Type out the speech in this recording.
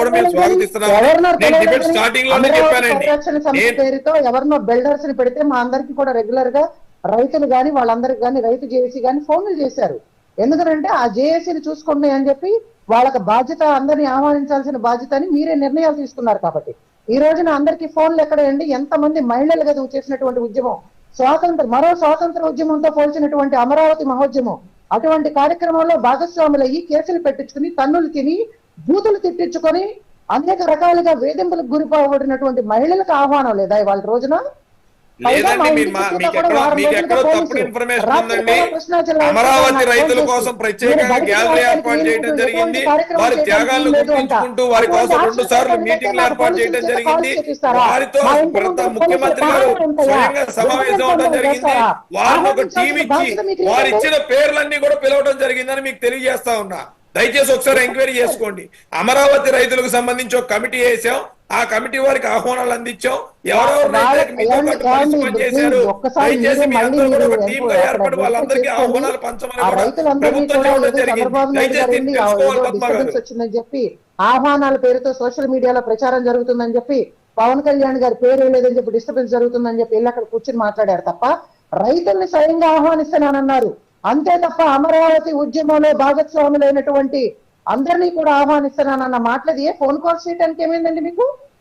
పరిరక్షణ సమితి పేరుతో ఎవరినో బిల్డర్స్ ని పెడితే మా అందరికి కూడా రెగ్యులర్ గా రైతులు గాని వాళ్ళందరికి గాని రైతు జేఏసీ గాని ఫోన్లు చేశారు. ఎందుకంటే ఆ జేఏసీని చూసుకోండి అని చెప్పి వాళ్ళకి బాధ్యత, అందరినీ ఆహ్వానించాల్సిన బాధ్యత అని మీరే నిర్ణయాలు తీసుకున్నారు. కాబట్టి ఈ రోజున అందరికీ ఫోన్లు ఎక్కడండి? ఎంతమంది మహిళలు కదా చేసినటువంటి ఉద్యమం, మరో స్వాతంత్ర ఉద్యమంతో పోల్చినటువంటి అమరావతి మహోద్యమం, అటువంటి కార్యక్రమంలో భాగస్వాములయ్యి కేసులు పెట్టించుకుని తన్నులు తిని బూతులు తిట్టించుకొని అనేక రకాలుగా వేధింపులకు గురిపడినటువంటి మహిళలకు ఆహ్వానం లేదా ఇవాళ రోజున? అమరావతి రైతుల కోసం ప్రత్యేకంగా గ్యాలరీ ఏర్పాటు చేయడం జరిగింది. వారి త్యాగాలను గుర్తించుకుంటూ వారి కోసం 2 సార్లు మీటింగ్లు ఏర్పాటు చేయడం జరిగింది. వారితో ముఖ్యమంత్రి గారు స్వయంగా సమావేశం అవడం జరిగింది. వారిని ఒక టీం ఇచ్చి వారు ఇచ్చిన పేర్లన్నీ కూడా పిలవడం జరిగిందని మీకు తెలియజేస్తా ఉన్నా. దయచేసి ఒకసారి ఎంక్వైరీ చేసుకోండి. అమరావతి రైతులకు సంబంధించి ఒక కమిటీ వేసాం, ఆ కమిటీ వారికి ఆహ్వానాలు అందించాం. ఎవరెవరు పనిచేశారు దయచేసి మీ అందరూ కూడా ఒక టీమ్ గా ఏర్పడి వాళ్ళందరికీ ఆహ్వానాలు పంచమని ప్రభుత్వం చెప్పడం జరిగింది. దయచేసి తెలుసుకోవాలి పద్మ గారు. వచ్చిందని చెప్పి ఆహ్వానాల పేరుతో సోషల్ మీడియాలో ప్రచారం జరుగుతుందని చెప్పి పవన్ కళ్యాణ్ గారి పేరు లేదని చెప్పి డిస్టర్బెన్స్ జరుగుతుందని చెప్పి వెళ్ళి అక్కడ కూర్చొని మాట్లాడారు తప్ప రైతుల్ని స్వయంగా ఆహ్వానిస్తానన్నారు. అంతే తప్ప అమరావతి ఉద్యమంలో భాగస్వాములైనటువంటి అందరినీ కూడా ఆహ్వానిస్తున్నానన్న మాటలది ఫోన్ కాల్స్ చేయడానికి ఏమైందండి మీకు?